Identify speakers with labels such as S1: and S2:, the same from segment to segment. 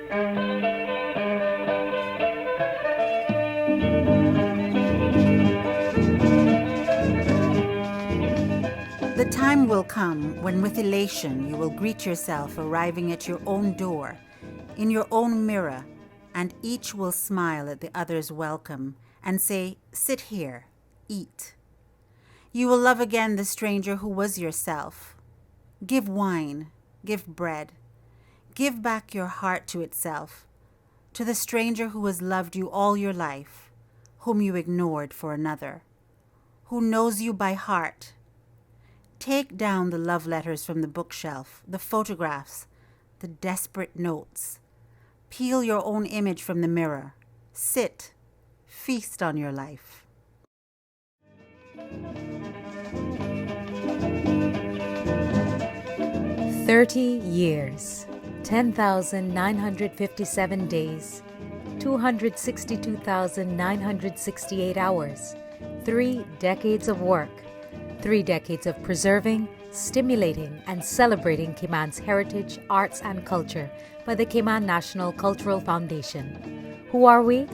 S1: The time will come when with elation you will greet yourself arriving at your own door, in your own mirror, and each will smile at the other's welcome and say, "Sit here, eat." You will love again the stranger who was yourself. Give wine, give bread. Give back your heart to itself, to the stranger who has loved you all your life, whom you ignored for another, who knows you by heart. Take down the love letters from the bookshelf, the photographs, the desperate notes. Peel your own image from the mirror. Sit, feast on your life.
S2: "30 years, 10,957 days, 262,968 hours, 3 decades of work, 3 decades of preserving, stimulating, and celebrating Cayman's heritage, arts, and culture by the Cayman National Cultural Foundation. Who are we?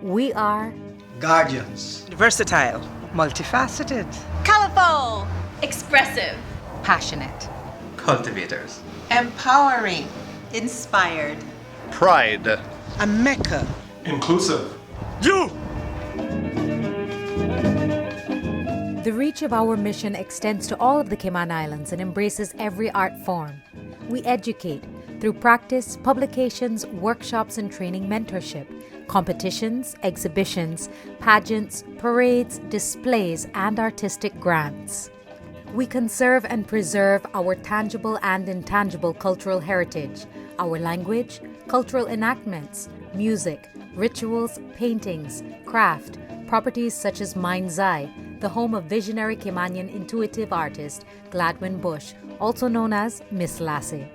S2: We are
S3: guardians,
S4: versatile, multifaceted,
S5: colorful, expressive,
S2: passionate,
S6: cultivators,
S7: empowering,
S1: Inspired.
S8: pride,
S4: a mecca,
S9: inclusive.
S8: you.
S2: The reach of our mission extends to all of the Cayman Islands and embraces every art form. We educate through practice, publications, workshops and training mentorship, competitions, exhibitions, pageants, parades, displays, and artistic grants. We conserve and preserve our tangible and intangible cultural heritage, our language, cultural enactments, music, rituals, paintings, craft, properties such as Mind's Eye, the home of visionary Caymanian intuitive artist Gladwin Bush, also known as Miss Lassie.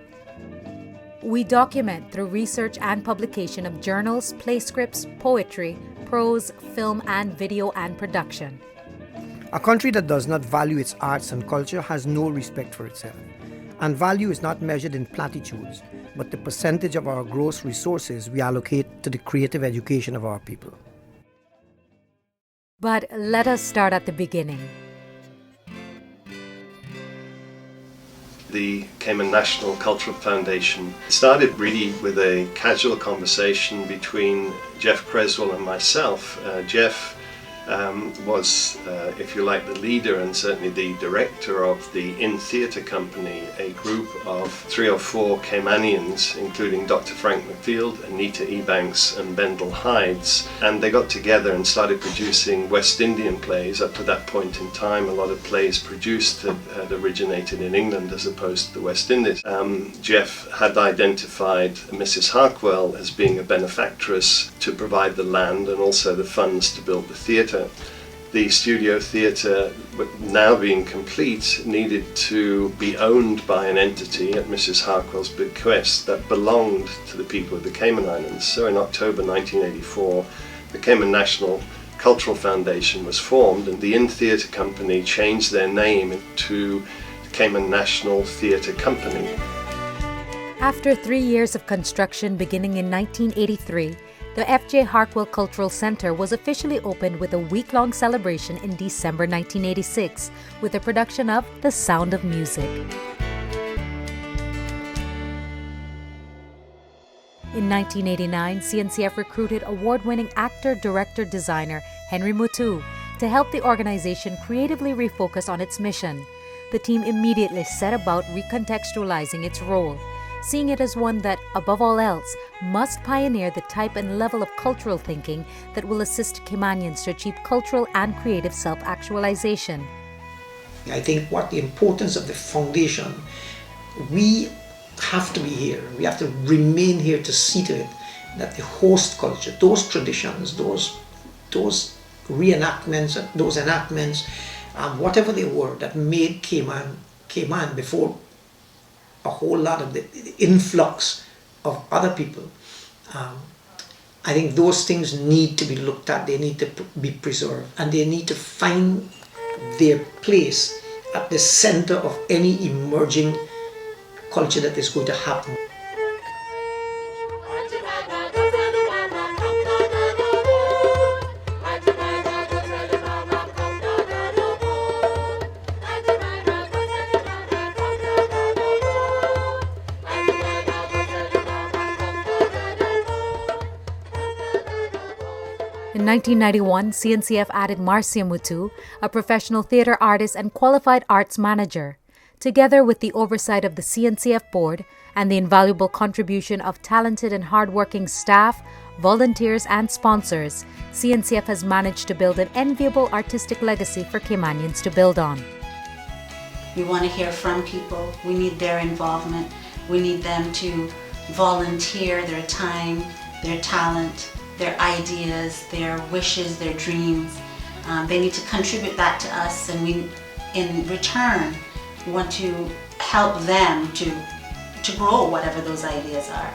S2: We document through research and publication of journals, play scripts, poetry, prose, film and video and production.
S3: A country that does not value its arts and culture has no respect for itself. And value is not measured in platitudes, but the percentage of our gross resources we allocate to the creative education of our people.
S2: But let us start at the beginning.
S10: The Cayman National Cultural Foundation started really with a casual conversation between Jeff Creswell and myself. Jeff was, if you like, the leader and certainly the director of the In Theatre Company, a group of 3 or 4 Caymanians, including Dr. Frank McField, Anita Ebanks and Bendel Hides, and they got together and started producing West Indian plays. Up to that point in time, a lot of plays produced had originated in England as opposed to the West Indies. Jeff had identified Mrs. Harkwell as being a benefactress to provide the land and also the funds to build the theatre. The studio theatre, now being complete, needed to be owned by an entity at Mrs. Harkwell's bequest that belonged to the people of the Cayman Islands. So in October 1984, the Cayman National Cultural Foundation was formed, and the In Theatre Company changed their name to the Cayman National Theatre Company.
S2: After 3 years of construction beginning in 1983, the F.J. Harkwell Cultural Center was officially opened with a week-long celebration in December 1986 with the production of The Sound of Music. In 1989, CNCF recruited award-winning actor, director, designer Henry Mutu to help the organization creatively refocus on its mission. The team immediately set about recontextualizing its role, seeing it as one that, above all else, must pioneer the type and level of cultural thinking that will assist Caymanians to achieve cultural and creative self-actualization.
S11: I think what the importance of the foundation, we have to be here. We have to remain here to see to it that the host culture, those traditions, those reenactments, those enactments, whatever they were that made Cayman before a whole lot of the influx of other people. I think those things need to be looked at, they need to be preserved, and they need to find their place at the center of any emerging culture that is going to happen.
S2: 1991, CNCF added Marcia Mutu, a professional theater artist and qualified arts manager. Together with the oversight of the CNCF board and the invaluable contribution of talented and hardworking staff, volunteers, and sponsors, CNCF has managed to build an enviable artistic legacy for Caymanians to build on.
S1: We want to hear from people. We need their involvement. We need them to volunteer their time, their talent, their ideas, their wishes, their dreams. They need to contribute that to us, and we, in return, want to help them to grow whatever those ideas are.